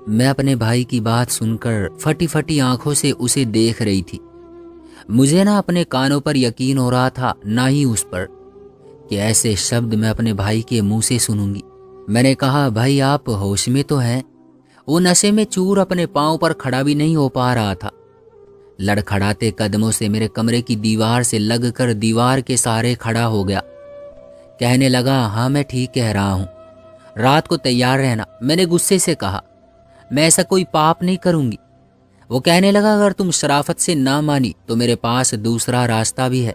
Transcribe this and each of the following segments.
मैं अपने भाई की बात सुनकर फटी फटी आंखों से उसे देख रही थी। मुझे ना अपने कानों पर यकीन हो रहा था, ना ही उस पर, कि ऐसे शब्द मैं अपने भाई के मुंह से सुनूंगी। मैंने कहा, भाई आप होश में तो हैं? वो नशे में चूर अपने पांव पर खड़ा भी नहीं हो पा रहा था। लड़खड़ाते कदमों से मेरे कमरे की दीवार से लगकर दीवार के सहारे खड़ा हो गया। कहने लगा, हाँ मैं ठीक कह रहा हूँ, रात को तैयार रहना। मैंने गुस्से से कहा, मैं ऐसा कोई पाप नहीं करूंगी। वो कहने लगा, अगर तुम शराफत से ना मानी तो मेरे पास दूसरा रास्ता भी है।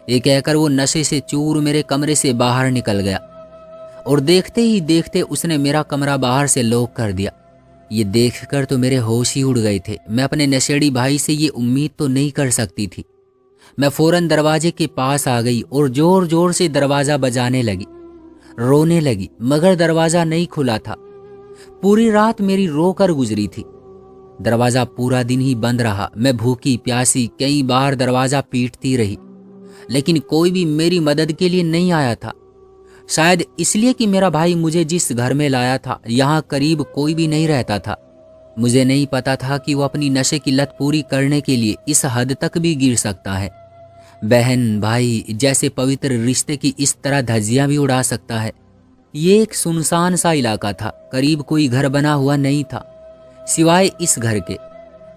ये कहकर वो नशे से चूर मेरे कमरे से बाहर निकल गया और देखते ही देखते उसने मेरा कमरा बाहर से लॉक कर दिया। ये देखकर तो मेरे होश ही उड़ गए थे। मैं अपने नशेड़ी भाई से ये उम्मीद तो नहीं कर सकती थी। मैं फौरन दरवाजे के पास आ गई और जोर जोर से दरवाज़ा बजाने लगी, रोने लगी, मगर दरवाज़ा नहीं खुला था। पूरी रात मेरी रोकर गुजरी थी। दरवाज़ा पूरा दिन ही बंद रहा। मैं भूखी प्यासी कई बार दरवाज़ा पीटती रही, लेकिन कोई भी मेरी मदद के लिए नहीं आया था। शायद इसलिए कि मेरा भाई मुझे जिस घर में लाया था, यहाँ करीब कोई भी नहीं रहता था। मुझे नहीं पता था कि वो अपनी नशे की लत पूरी करने के लिए इस हद तक भी गिर सकता है। बहन भाई जैसे पवित्र रिश्ते की इस तरह धज्जियां भी उड़ा सकता है। ये एक सुनसान सा इलाका था, करीब कोई घर बना हुआ नहीं था सिवाय इस घर के।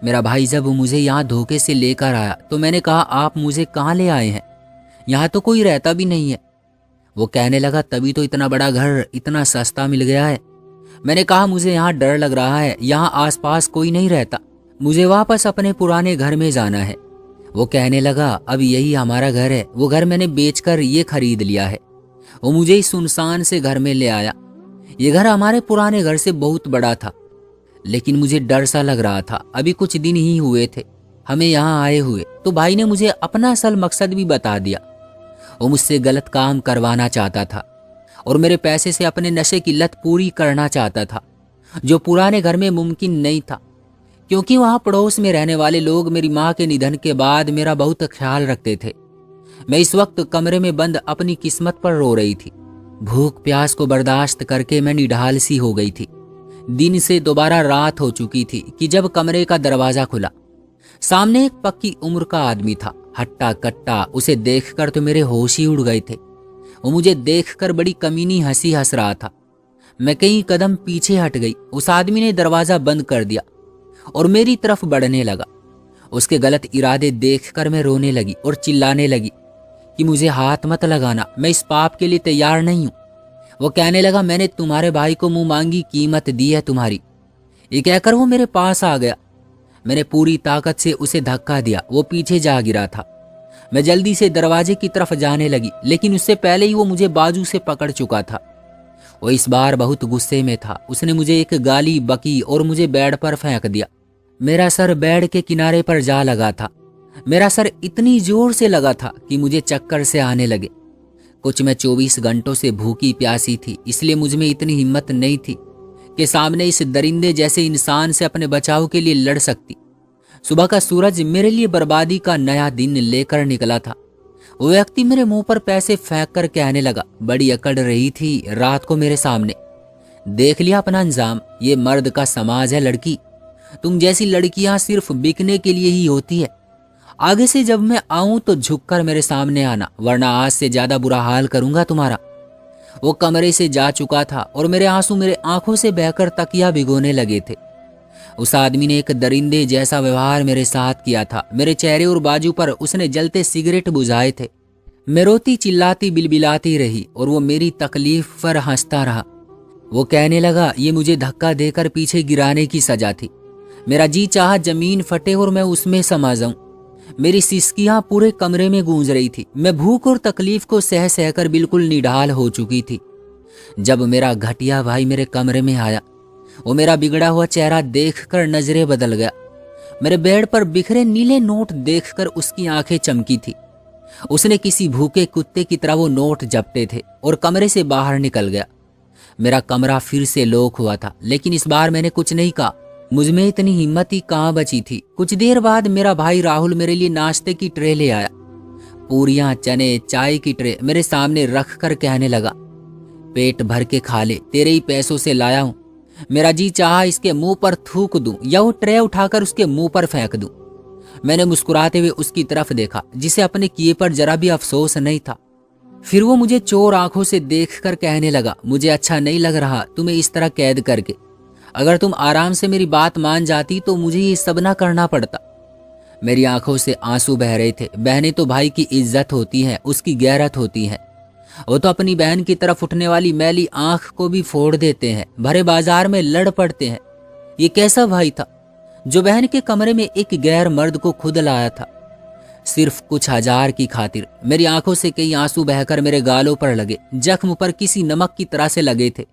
मेरा भाई जब मुझे यहाँ धोखे से लेकर आया तो मैंने कहा, आप मुझे कहाँ ले आए हैं? यहाँ तो कोई रहता भी नहीं है। वो कहने लगा, तभी तो इतना बड़ा घर इतना सस्ता मिल गया है। मैंने कहा, मुझे यहाँ डर लग रहा है, यहाँ आसपास कोई नहीं रहता, मुझे वापस अपने पुराने घर में जाना है। वो कहने लगा, अब यही हमारा घर है, वो घर मैंने बेचकर ये खरीद लिया है। वो मुझे इस सुनसान से घर में ले आया। ये घर हमारे पुराने घर से बहुत बड़ा था, लेकिन मुझे डर सा लग रहा था। अभी कुछ दिन ही हुए थे हमें यहाँ आए हुए, तो भाई ने मुझे अपना असल मकसद भी बता दिया। वो मुझसे गलत काम करवाना चाहता था और मेरे पैसे से अपने नशे की लत पूरी करना चाहता था, जो पुराने घर में मुमकिन नहीं था, क्योंकि वहाँ पड़ोस में रहने वाले लोग मेरी माँ के निधन के बाद मेरा बहुत ख्याल रखते थे। मैं इस वक्त कमरे में बंद अपनी किस्मत पर रो रही थी। भूख प्यास को बर्दाश्त करके मैं निढाल सी हो गई थी। दिन से दोबारा रात हो चुकी थी कि जब कमरे का दरवाजा खुला। सामने एक पक्की उम्र का आदमी था, हट्टा कट्टा। उसे देखकर तो मेरे होश ही उड़ गए थे। वो मुझे देखकर बड़ी कमीनी हंसी हंस रहा था। मैं कई कदम पीछे हट गई। उस आदमी ने दरवाजा बंद कर दिया और मेरी तरफ बढ़ने लगा। उसके गलत इरादे देखकर मैं रोने लगी और चिल्लाने लगी कि मुझे हाथ मत लगाना, मैं इस पाप के लिए तैयार नहीं हूँ। वो कहने लगा, मैंने तुम्हारे भाई को मुंह मांगी कीमत दी है तुम्हारी। ये कहकर वो मेरे पास आ गया। मैंने पूरी ताकत से उसे धक्का दिया। वो पीछे जा गिरा था। मैं जल्दी से दरवाजे की तरफ जाने लगी, लेकिन उससे पहले ही वो मुझे बाजू से पकड़ चुका था। वो इस बार बहुत गुस्से में था। उसने मुझे एक गाली बकी और मुझे बेड पर फेंक दिया। मेरा सर बेड के किनारे पर जा लगा था। मेरा सर इतनी जोर से लगा था कि मुझे चक्कर से आने लगे। कुछ मैं 24 घंटों से भूखी प्यासी थी, इसलिए मुझ में इतनी हिम्मत नहीं थी कि सामने इस दरिंदे जैसे इंसान से अपने बचाव के लिए लड़ सकती। सुबह का सूरज मेरे लिए बर्बादी का नया दिन लेकर निकला था। वो व्यक्ति मेरे मुंह पर पैसे फेंक कर कहने लगा, बड़ी अकड़ रही थी रात को मेरे सामने, देख लिया अपना अंजाम। ये मर्द का समाज है लड़की, तुम जैसी लड़कियां सिर्फ बिकने के लिए ही होती है। आगे से जब मैं आऊं तो झुककर मेरे सामने आना, वरना आज से ज्यादा बुरा हाल करूंगा तुम्हारा। वो कमरे से जा चुका था और मेरे आंसू मेरे आंखों से बहकर तकिया भिगोने लगे थे। उस आदमी ने एक दरिंदे जैसा व्यवहार मेरे साथ किया था। मेरे चेहरे और बाजू पर उसने जलते सिगरेट बुझाए थे। मैं रोती चिल्लाती बिलबिलाती रही और वो मेरी तकलीफ पर हंसता रहा। वो कहने लगा, ये मुझे धक्का देकर पीछे गिराने की सजा थी। मेरा जी चाहा जमीन फटे और मैं उसमें समा जाऊं। मेरी सिसकियां पूरे कमरे में गूंज रही थी। मैं भूख और तकलीफ को सह सहकर बिल्कुल निढाल हो चुकी थी। जब मेरा घटिया भाई मेरे कमरे में आया, वो मेरा बिगड़ा हुआ चेहरा देखकर नजरें बदल गया। मेरे बेड पर बिखरे नीले नोट देखकर उसकी आंखें चमकी थी। उसने किसी भूखे कुत्ते की तरह वो नोट जपटे थे और कमरे से बाहर निकल गया। मेरा कमरा फिर से लॉक हुआ था, लेकिन इस बार मैंने कुछ नहीं कहा। मुझ में इतनी हिम्मत ही कहाँ बची थी। कुछ देर बाद मेरा भाई राहुल मेरे लिए नाश्ते की ट्रे ले आया। पूरियां, चने, चाय की ट्रे मेरे सामने रख कर कहने लगा, पेट भर के खा ले, तेरे ही पैसों से लाया हूं। मेरा जी चाहा इसके मुंह पर थूक दूं या वो ट्रे उठाकर उसके मुंह पर फेंक दूं। मैंने मुस्कुराते हुए उसकी तरफ देखा, जिसे अपने किए पर जरा भी अफसोस नहीं था। फिर वो मुझे चोर आंखों से देखकर कहने लगा, मुझे अच्छा नहीं लग रहा तुम्हें इस तरह कैद करके। अगर तुम आराम से मेरी बात मान जाती तो मुझे ये सब ना करना पड़ता। मेरी आंखों से आंसू बह रहे थे। बहनें तो भाई की इज्जत होती हैं, उसकी गैरत होती है। वो तो अपनी बहन की तरफ उठने वाली मैली आंख को भी फोड़ देते हैं, भरे बाजार में लड़ पड़ते हैं। ये कैसा भाई था जो बहन के कमरे में एक गैर मर्द को खुद लाया था, सिर्फ कुछ हजार की खातिर। मेरी आंखों से कई आंसू बहकर मेरे गालों पर लगे, जख्म पर किसी नमक की तरह से लगे थे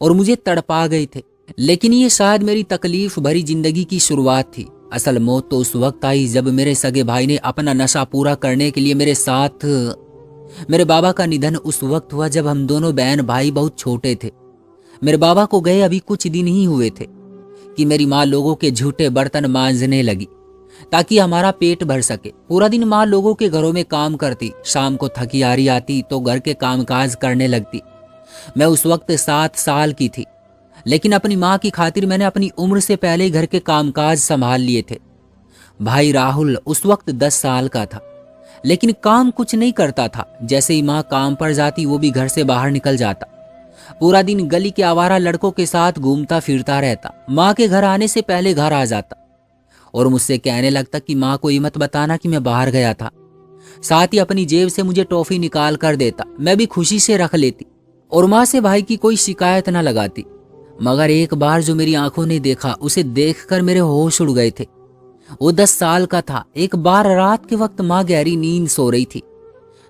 और मुझे तड़पा गए थे। लेकिन ये शायद मेरी तकलीफ भरी जिंदगी की शुरुआत थी। असल मौत तो उस वक्त आई जब मेरे सगे भाई ने अपना नशा पूरा करने के लिए मेरे साथ। मेरे बाबा का निधन उस वक्त हुआ जब हम दोनों बहन भाई बहुत छोटे थे। मेरे बाबा को गए अभी कुछ दिन ही हुए थे कि मेरी माँ लोगों के झूठे बर्तन मांजने लगी ताकि हमारा पेट भर सके। पूरा दिन माँ लोगों के घरों में काम करती, शाम को थकी हारी आती तो घर के कामकाज करने लगती। मैं उस वक्त 7 साल की थी, लेकिन अपनी माँ की खातिर मैंने अपनी उम्र से पहले घर के कामकाज संभाल लिए थे। भाई राहुल उस वक्त 10 साल का था, लेकिन काम कुछ नहीं करता था। जैसे ही माँ काम पर जाती वो भी घर से बाहर निकल जाता। पूरा दिन गली के आवारा लड़कों के साथ घूमता फिरता रहता। माँ के घर आने से पहले घर आ जाता और मुझसे कहने लगता कि माँ को ये मत बताना कि मैं बाहर गया था। साथ ही अपनी जेब से मुझे टॉफी निकाल कर देता, मैं भी खुशी से रख लेती और माँ से भाई की कोई शिकायत न लगाती। मगर एक बार जो मेरी आंखों ने देखा, उसे देखकर मेरे होश उड़ गए थे। वो 10 साल का था। एक बार रात के वक्त माँ गहरी नींद सो रही थी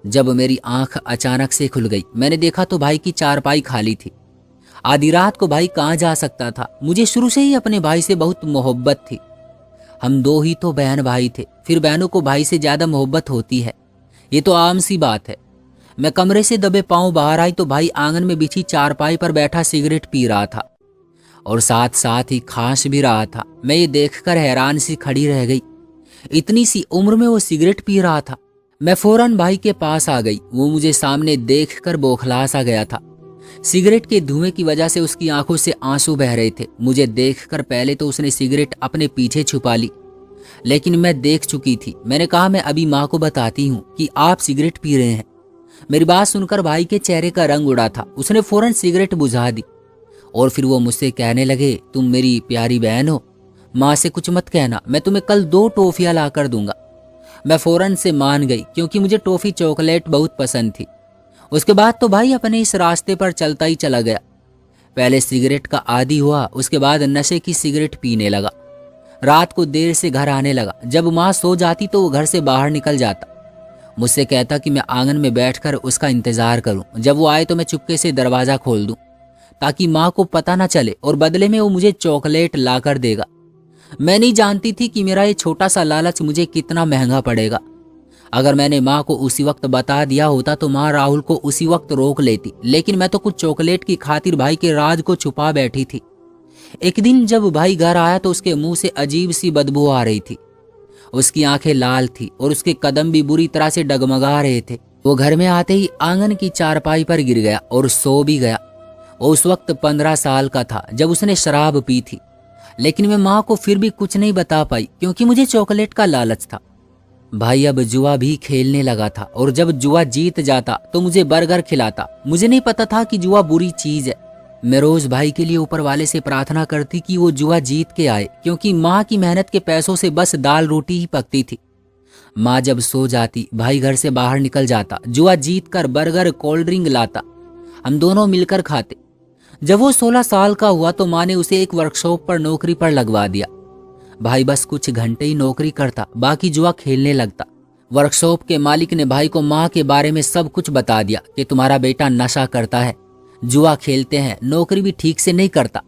जब मेरी आंख अचानक से खुल गई। मैंने देखा तो भाई की चारपाई खाली थी। आधी रात को भाई कहाँ जा सकता था। मुझे शुरू से ही अपने भाई से बहुत मोहब्बत थी। हम 2 ही तो बहन भाई थे, फिर बहनों को भाई से ज्यादा मोहब्बत होती है, ये तो आम सी बात है। मैं कमरे से दबे पांव बाहर आई तो भाई आंगन में बिछी चारपाई पर बैठा सिगरेट पी रहा था और साथ साथ ही खांस भी रहा था। मैं ये देखकर हैरान सी खड़ी रह गई। इतनी सी उम्र में वो सिगरेट पी रहा था। मैं फौरन भाई के पास आ गई। वो मुझे सामने देखकर बौखला सा गया था। सिगरेट के धुएं की वजह से उसकी आंखों से आंसू बह रहे थे। मुझे देखकर पहले तो उसने सिगरेट अपने पीछे छुपा ली, लेकिन मैं देख चुकी थी। मैंने कहा, मैं अभी माँ को बताती हूँ कि आप सिगरेट पी रहे हैं। मेरी बात सुनकर भाई के चेहरे का रंग उड़ा था। उसने फौरन सिगरेट बुझा दी और फिर वो मुझसे कहने लगे, तुम मेरी प्यारी बहन हो, माँ से कुछ मत कहना, मैं तुम्हें कल 2 टॉफियां ला कर दूंगा। मैं फौरन से मान गई क्योंकि मुझे टॉफी चॉकलेट बहुत पसंद थी। उसके बाद तो भाई अपने इस रास्ते पर चलता ही चला गया। पहले सिगरेट का आदी हुआ, उसके बाद नशे की सिगरेट पीने लगा। रात को देर से घर आने लगा। जब माँ सो जाती तो वो घर से बाहर निकल जाता। मुझसे कहता कि मैं आंगन में बैठकर उसका इंतजार करूं। जब वो आए तो मैं चुपके से दरवाजा खोल दूं ताकि माँ को पता ना चले और बदले में वो मुझे चॉकलेट ला कर देगा। मैं नहीं जानती थी कि मेरा ये छोटा सा लालच मुझे कितना महंगा पड़ेगा। अगर मैंने माँ को उसी वक्त बता दिया होता तो माँ राहुल को उसी वक्त रोक लेती, लेकिन मैं तो कुछ चॉकलेट की खातिर भाई के राज को छुपा बैठी थी। एक दिन जब भाई घर आया तो उसके मुंह से अजीब सी बदबू आ रही थी। उसकी आंखें लाल थी और उसके कदम भी बुरी तरह से डगमगा रहे थे। वो घर में आते ही आंगन की चारपाई पर गिर गया और सो भी गया। वो उस वक्त 15 साल का था जब उसने शराब पी थी, लेकिन मैं माँ को फिर भी कुछ नहीं बता पाई क्योंकि मुझे चॉकलेट का लालच था। भाई अब जुआ भी खेलने लगा था और जब जुआ जीत जाता तो मुझे बर्गर खिलाता। मुझे नहीं पता था कि जुआ बुरी चीज है। मैं रोज भाई के लिए ऊपर वाले से प्रार्थना करती कि वो जुआ जीत के आए, क्योंकि माँ की मेहनत के पैसों से बस दाल रोटी ही पकती थी। माँ जब सो जाती, भाई घर से बाहर निकल जाता, जुआ जीत कर बर्गर कोल्ड ड्रिंक लाता, हम दोनों मिलकर खाते। जब वो 16 साल का हुआ तो माँ ने उसे एक वर्कशॉप पर नौकरी पर लगवा दिया। भाई बस कुछ घंटे ही नौकरी करता, बाकी जुआ खेलने लगता। वर्कशॉप के मालिक ने भाई को माँ के बारे में सब कुछ बता दिया कि तुम्हारा बेटा नशा करता है, जुआ खेलते हैं, नौकरी भी ठीक से नहीं करता।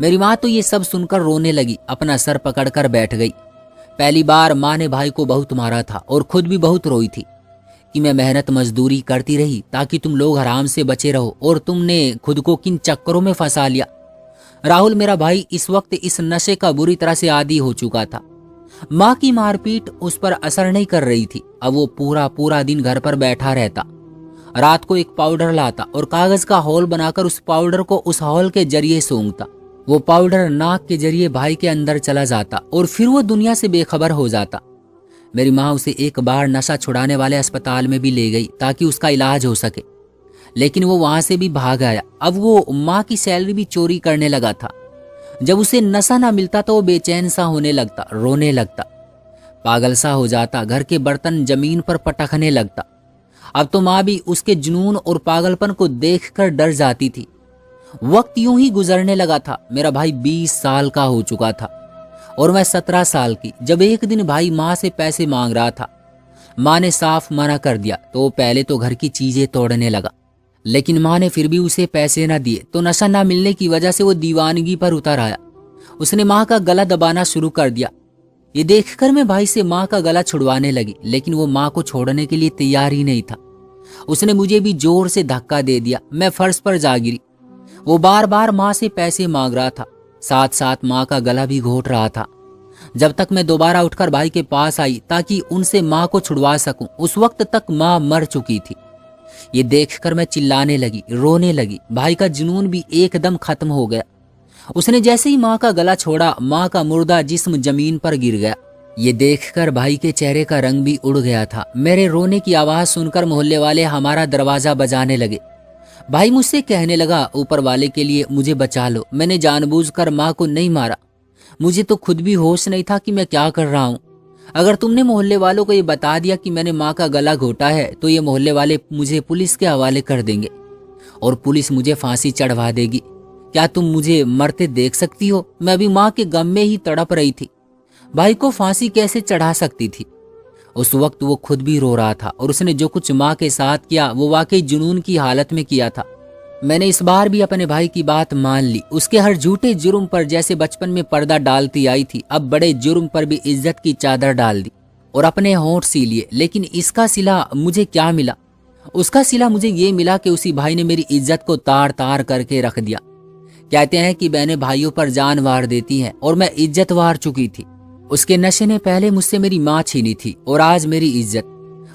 मेरी माँ तो ये सब सुनकर रोने लगी, अपना सर पकड़कर बैठ गई। पहली बार माँ ने भाई को बहुत मारा था और खुद भी बहुत रोई थी कि मैं मेहनत मजदूरी करती रही ताकि तुम लोग आराम से बचे रहो और तुमने खुद को किन चक्करों में फंसा लिया। राहुल मेरा भाई इस वक्त इस नशे का बुरी तरह से आदी हो चुका था। माँ की मारपीट उस पर असर नहीं कर रही थी। अब वो पूरा दिन घर पर बैठा रहता। रात को एक पाउडर लाता और कागज का हॉल बनाकर उस पाउडर को उस हॉल के जरिए सूंघता। वो पाउडर नाक के जरिए भाई के अंदर चला जाता और फिर वो दुनिया से बेखबर हो जाता। मेरी माँ उसे एक बार नशा छुड़ाने वाले अस्पताल में भी ले गई ताकि उसका इलाज हो सके, लेकिन वो वहां से भी भाग आया। अब वो माँ की सैलरी भी चोरी करने लगा था। जब उसे नशा ना मिलता तो वो बेचैन सा होने लगता, रोने लगता, पागल सा हो जाता, घर के बर्तन जमीन पर पटकने लगता। अब तो माँ भी उसके जुनून और पागलपन को देखकर डर जाती थी। वक्त यूं ही गुजरने लगा था। मेरा भाई 20 साल का हो चुका था और मैं 17 साल की। जब एक दिन भाई माँ से पैसे मांग रहा था, माँ ने साफ मना कर दिया तो वो पहले तो घर की चीजें तोड़ने लगा, लेकिन माँ ने फिर भी उसे पैसे ना दिए तो नशा ना मिलने की वजह से वो दीवानगी पर उतर आया। उसने माँ का गला दबाना शुरू कर दिया। ये देखकर मैं भाई से माँ का गला छुड़वाने लगी, लेकिन वो माँ को छोड़ने के लिए तैयार ही नहीं था। उसने मुझे भी जोर से धक्का दे दिया। मैं फर्श पर जा गिरी। वो बार बार माँ से पैसे मांग रहा था, साथ साथ माँ का गला भी घोट रहा था। जब तक मैं दोबारा उठकर भाई के पास आई ताकि उनसे माँ को छुड़वा सकूं, उस वक्त तक माँ मर चुकी थी। ये देखकर मैं चिल्लाने लगी, रोने लगी। भाई का जुनून भी एकदम खत्म हो गया। उसने जैसे ही माँ का गला छोड़ा, माँ का मुर्दा जिस्म जमीन पर गिर गया। ये देखकर भाई के चेहरे का रंग भी उड़ गया था। मेरे रोने की आवाज सुनकर मोहल्ले वाले हमारा दरवाजा बजाने लगे। भाई मुझसे कहने लगा, ऊपर वाले के लिए मुझे बचा लो, मैंने जानबूझकर माँ को नहीं मारा। मुझे तो खुद भी होश नहीं था कि मैं क्या कर रहा हूँ। अगर तुमने मोहल्ले वालों को ये बता दिया कि मैंने माँ का गला घोटा है तो ये मोहल्ले वाले मुझे पुलिस के हवाले कर देंगे और पुलिस मुझे फांसी चढ़वा देगी। क्या तुम मुझे मरते देख सकती हो? मैं अभी माँ के गम में ही तड़प रही थी। भाई को फांसी कैसे चढ़ा सकती थी? उस वक्त वो खुद भी रो रहा था और उसने जो कुछ माँ के साथ किया वो वाकई जुनून की हालत में किया था। मैंने इस बार भी अपने भाई की बात मान ली। उसके हर झूठे जुर्म पर जैसे बचपन में पर्दा डालती आई थी, अब बड़े जुर्म पर भी इज्जत की चादर डाल दी और अपने होंठ सी लिए। लेकिन इसका सिला मुझे क्या मिला? उसका सिला मुझे ये मिला कि उसी भाई ने मेरी इज्जत को तार तार करके रख दिया। कहते हैं कि बहनें भाइयों पर जान वार देती हैं और मैं इज्जत वार चुकी थी। उसके नशे ने पहले मुझसे मेरी माँ छीनी थी और आज मेरी इज्जत।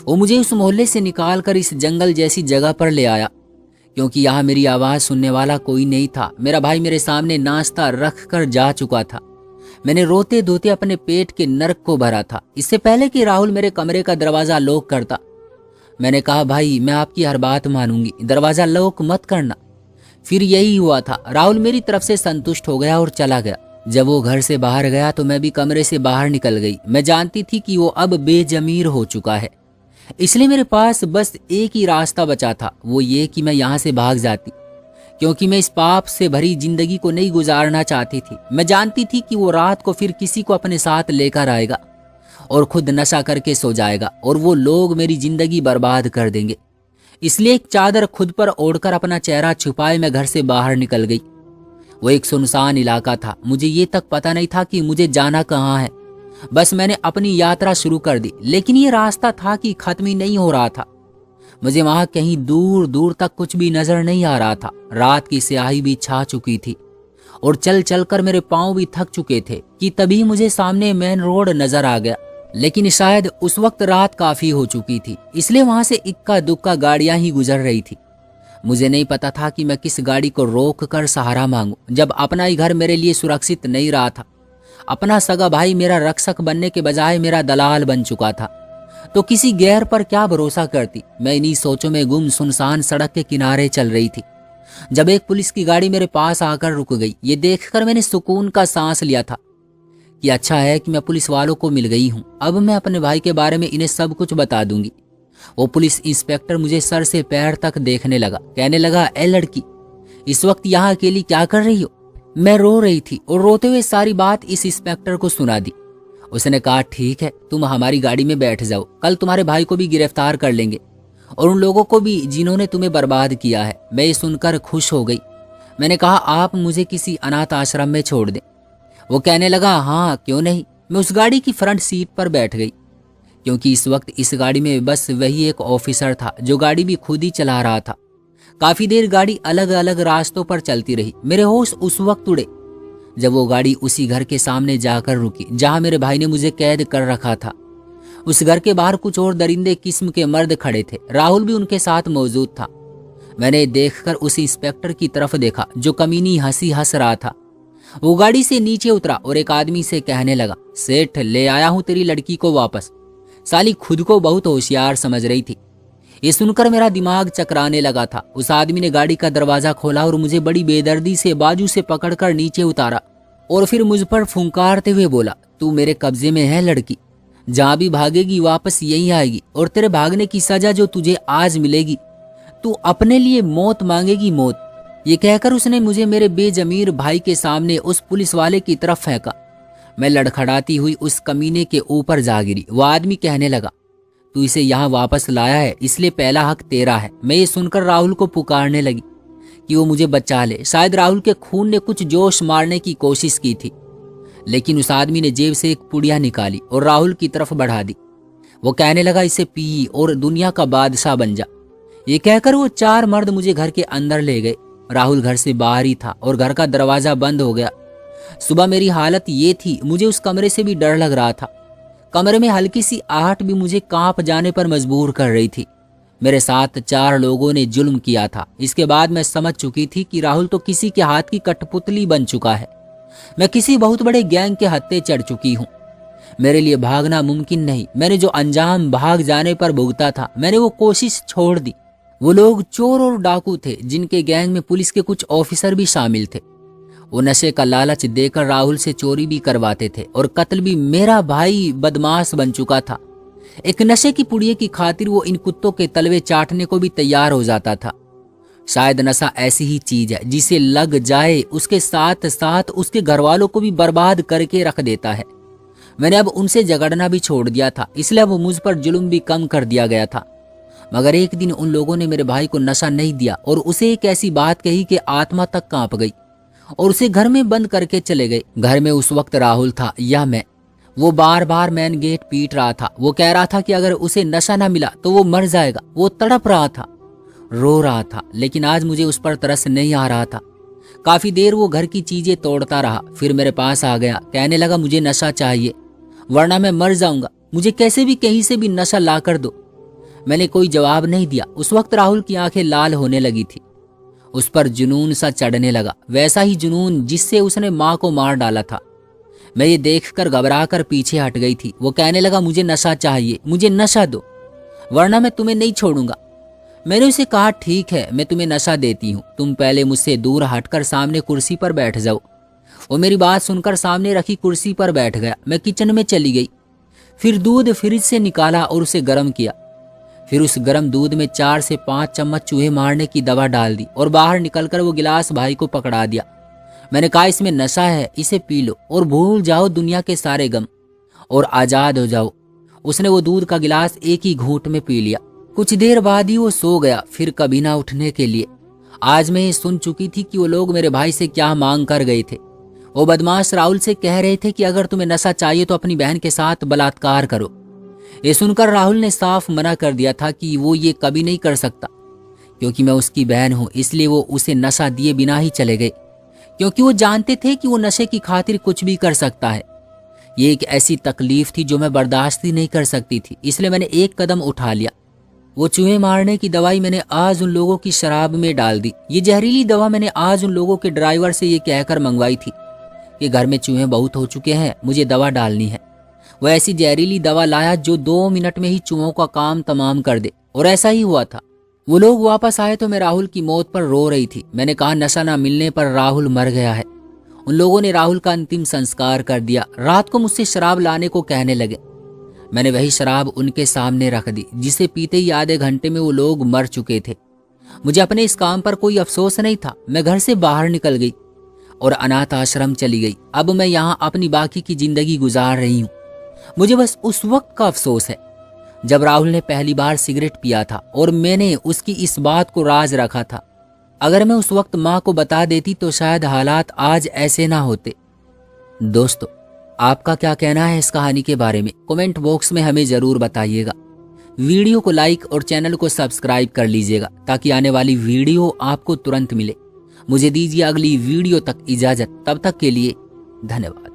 वो मुझे उस मोहल्ले से निकाल कर इस जंगल जैसी जगह पर ले आया, क्योंकि यहाँ मेरी आवाज सुनने वाला कोई नहीं था। मेरा भाई मेरे सामने नाश्ता रख कर जा चुका था। मैंने रोते धोते अपने पेट के नरक को भरा था। इससे पहले कि राहुल मेरे कमरे का दरवाजा लॉक करता, मैंने कहा, भाई मैं आपकी हर बात मानूंगी, दरवाजा लॉक मत करना। फिर यही हुआ था। राहुल मेरी तरफ से संतुष्ट हो गया और चला गया। जब वो घर से बाहर गया तो मैं भी कमरे से बाहर निकल गई। मैं जानती थी कि वो अब बेजमीर हो चुका है, इसलिए मेरे पास बस एक ही रास्ता बचा था, वो ये कि मैं यहाँ से भाग जाती, क्योंकि मैं इस पाप से भरी जिंदगी को नहीं गुजारना चाहती थी। मैं जानती थी कि वो रात को फिर किसी को अपने साथ लेकर आएगा और खुद नशा करके सो जाएगा और वो लोग मेरी जिंदगी बर्बाद कर देंगे। इसलिए एक चादर खुद पर ओढ़कर अपना चेहरा छुपाए मैं घर से बाहर निकल गई। वो एक सुनसान इलाका था। मुझे ये तक पता नहीं था कि मुझे जाना कहाँ है। बस मैंने अपनी यात्रा शुरू कर दी, लेकिन ये रास्ता था कि खत्म ही नहीं हो रहा था। मुझे वहां कहीं दूर दूर तक कुछ भी नजर नहीं आ रहा था। रात की स्याही भी छा चुकी थी और चल चल कर मेरे पांव भी थक चुके थे कि तभी मुझे सामने मेन रोड नजर आ गया। लेकिन शायद उस वक्त रात काफी हो चुकी थी, इसलिए वहां से इक्का दुक्का गाड़ियां ही गुजर रही थी। मुझे नहीं पता था कि मैं किस गाड़ी को रोक कर सहारा मांगूं, जब अपना ही घर मेरे लिए सुरक्षित नहीं रहा था। अपना सगा भाई मेरा रक्षक बनने के बजाय मेरा दलाल बन चुका था, तो किसी गैर पर क्या भरोसा करती। मैं इन्हीं सोचों में गुम सुनसान सड़क के किनारे चल रही थी जब एक पुलिस की गाड़ी मेरे पास आकर रुक गई। ये देखकर मैंने सुकून का सांस लिया था कि अच्छा है कि मैं पुलिस वालों को मिल गई हूँ। अब मैं अपने भाई के बारे में इन्हें सब कुछ बता दूंगी। वो पुलिस इंस्पेक्टर मुझे सर से पैर तक देखने लगा, कहने लगा, ए लड़की, इस वक्त यहाँ अकेली क्या कर रही हो? मैं रो रही थी और रोते हुए सारी बात इस इंस्पेक्टर को सुना दी। उसने कहा, ठीक है, तुम हमारी गाड़ी में बैठ जाओ, कल तुम्हारे भाई को भी गिरफ्तार कर लेंगे और उन लोगों को भी जिन्होंने तुम्हें बर्बाद किया है। मैं ये सुनकर खुश हो गई। मैंने कहा, आप मुझे किसी अनाथ आश्रम में छोड़ दें। वो कहने लगा, हाँ क्यों नहीं। मैं उस गाड़ी की फ्रंट सीट पर बैठ गई, क्योंकि इस वक्त इस गाड़ी में बस वही एक ऑफिसर था जो गाड़ी भी खुद ही चला रहा था। काफी देर गाड़ी अलग अलग रास्तों पर चलती रही। मेरे होश उस वक्त उड़े जब वो गाड़ी उसी घर के सामने जाकर रुकी जहां मेरे भाई ने मुझे कैद कर रखा था। उस घर के बाहर कुछ और दरिंदे किस्म के मर्द खड़े थे। राहुल भी उनके साथ मौजूद था। मैंने देखकर उस इंस्पेक्टर की तरफ देखा जो कमीनी हंसी हंस रहा था। वो गाड़ी से नीचे उतरा और एक आदमी से कहने लगा, सेठ ले आया हूं तेरी लड़की को वापस। साली खुद को बहुत होशियार समझ रही थी। ये सुनकर मेरा दिमाग चकराने लगा था। उस आदमी ने गाड़ी का दरवाजा खोला और मुझे बड़ी बेदर्दी से बाजू से पकड़कर नीचे उतारा और फिर मुझ पर फुंकारते हुए बोला, तू मेरे कब्जे में है लड़की, जहां भी भागेगी वापस यही आएगी और तेरे भागने की सजा जो तुझे आज मिलेगी, तू अपने लिए मौत मांगेगी, मौत। ये कहकर उसने मुझे मेरे बेजमीर भाई के सामने उस पुलिस वाले की तरफ फेंका। मैं लड़खड़ाती हुई उस कमीने के ऊपर जा गिरी। वो आदमी कहने लगा, तू इसे यहाँ वापस लाया है इसलिए पहला हक तेरा है। मैं ये सुनकर राहुल को पुकारने लगी कि वो मुझे बचा ले। शायद राहुल के खून ने कुछ जोश मारने की कोशिश की थी, लेकिन उस आदमी ने जेब से एक पुड़िया निकाली और राहुल की तरफ बढ़ा दी। वो कहने लगा, इसे पी और दुनिया का बादशाह बन जा। ये कहकर वो 4 मर्द मुझे घर के अंदर ले गए। राहुल घर से बाहर ही था और घर का दरवाजा बंद हो गया। सुबह मेरी हालत ये थी, मुझे उस कमरे से भी डर लग रहा था। कमरे में हल्की सी आहट भी मुझे कांप जाने पर मजबूर कर रही थी। मेरे साथ 4 लोगों ने जुल्म किया था। इसके बाद मैं समझ चुकी थी कि राहुल तो किसी के हाथ की कठपुतली बन चुका है। मैं किसी बहुत बड़े गैंग के हत्थे चढ़ चुकी हूँ। मेरे लिए भागना मुमकिन नहीं। मैंने जो अंजाम भाग जाने पर भुगता था, मैंने वो कोशिश छोड़ दी। वो लोग चोर और डाकू थे, जिनके गैंग में पुलिस के कुछ ऑफिसर भी शामिल थे। वो नशे का लालच देकर राहुल से चोरी भी करवाते थे और कत्ल भी। मेरा भाई बदमाश बन चुका था। एक नशे की पुड़िये की खातिर वो इन कुत्तों के तलवे चाटने को भी तैयार हो जाता था। शायद नशा ऐसी ही चीज है जिसे लग जाए उसके साथ साथ उसके घर वालों को भी बर्बाद करके रख देता है। मैंने अब उनसे झगड़ना भी छोड़ दिया था, इसलिए अब मुझ पर जुल्म भी कम कर दिया गया था। मगर एक दिन उन लोगों ने मेरे भाई को नशा नहीं दिया और उसे एक ऐसी बात कही कि आत्मा तक कांप गई और उसे घर में बंद करके चले गए। घर में उस वक्त राहुल था या मैं। वो बार बार मेन गेट पीट रहा था। वो कह रहा था कि अगर उसे नशा ना मिला तो वो मर जाएगा। वो तड़प रहा था, रो रहा था, लेकिन आज मुझे उस पर तरस नहीं आ रहा था। काफी देर वो घर की चीजें तोड़ता रहा, फिर मेरे पास आ गया। कहने लगा, मुझे नशा चाहिए वरना मैं मर जाऊंगा, मुझे कैसे भी कहीं से भी नशा ला कर दो। मैंने कोई जवाब नहीं दिया। उस वक्त राहुल की आंखें लाल होने लगी थी। उस पर जुनून सा चढ़ने लगा, वैसा ही जुनून जिससे उसने माँ को मार डाला था। मैं ये देखकर घबराकर पीछे हट गई थी। वो कहने लगा, मुझे नशा चाहिए, मुझे नशा दो वरना मैं तुम्हें नहीं छोड़ूंगा। मैंने उसे कहा, ठीक है मैं तुम्हें नशा देती हूँ, तुम पहले मुझसे दूर हटकर सामने कुर्सी पर बैठ जाओ। वो मेरी बात सुनकर सामने रखी कुर्सी पर बैठ गया। मैं किचन में चली गई, फिर दूध फ्रिज से निकाला और उसे गर्म किया। फिर उस गर्म दूध में 4 से 5 चम्मच चूहे मारने की दवा डाल दी और बाहर निकलकर वो गिलास भाई को पकड़ा दिया। मैंने कहा, इसमें नशा है, इसे पी लो और भूल जाओ दुनिया के सारे गम और आजाद हो जाओ। उसने वो दूध का गिलास एक ही घूंट में पी लिया। कुछ देर बाद ही वो सो गया, फिर कभी ना उठने के लिए। आज मैं ये सुन चुकी थी कि वो लोग मेरे भाई से क्या मांग कर गए थे। वो बदमाश राहुल से कह रहे थे कि अगर तुम्हें नशा चाहिए तो अपनी बहन के साथ बलात्कार करो। ये सुनकर राहुल ने साफ मना कर दिया था कि वो ये कभी नहीं कर सकता। क्योंकि मैं उसकी बहन हूं इसलिए वो उसे नशा दिए बिना ही चले गए, क्योंकि वो जानते थे कि वो नशे की खातिर कुछ भी कर सकता है। ये एक ऐसी तकलीफ थी जो मैं बर्दाश्त ही नहीं कर सकती थी, इसलिए मैंने एक कदम उठा लिया। वो चूहे मारने की दवाई मैंने आज उन लोगों की शराब में डाल दी। ये जहरीली दवा मैंने आज उन लोगों के ड्राइवर से ये कहकर मंगवाई थी कि घर में चूहे बहुत हो चुके हैं, मुझे दवा डालनी है। वो ऐसी जहरीली दवा लाया जो 2 मिनट में ही चूहों का काम तमाम कर दे, और ऐसा ही हुआ था। वो लोग वापस आए तो मैं राहुल की मौत पर रो रही थी। मैंने कहा, नशा ना मिलने पर राहुल मर गया है। उन लोगों ने राहुल का अंतिम संस्कार कर दिया। रात को मुझसे शराब लाने को कहने लगे। मैंने वही शराब उनके सामने रख दी जिसे पीते ही आधे घंटे में वो लोग मर चुके थे। मुझे अपने इस काम पर कोई अफसोस नहीं था। मैं घर से बाहर निकल गई और अनाथ आश्रम चली गई। अब मैं यहाँ अपनी बाकी की जिंदगी गुजार रही हूँ। मुझे बस उस वक्त का अफसोस है जब राहुल ने पहली बार सिगरेट पिया था और मैंने उसकी इस बात को राज रखा था। अगर मैं उस वक्त माँ को बता देती तो शायद हालात आज ऐसे ना होते। दोस्तों, आपका क्या कहना है इस कहानी के बारे में? कमेंट बॉक्स में हमें जरूर बताइएगा। वीडियो को लाइक और चैनल को सब्सक्राइब कर लीजिएगा ताकि आने वाली वीडियो आपको तुरंत मिले। मुझे दीजिए अगली वीडियो तक इजाजत। तब तक के लिए धन्यवाद।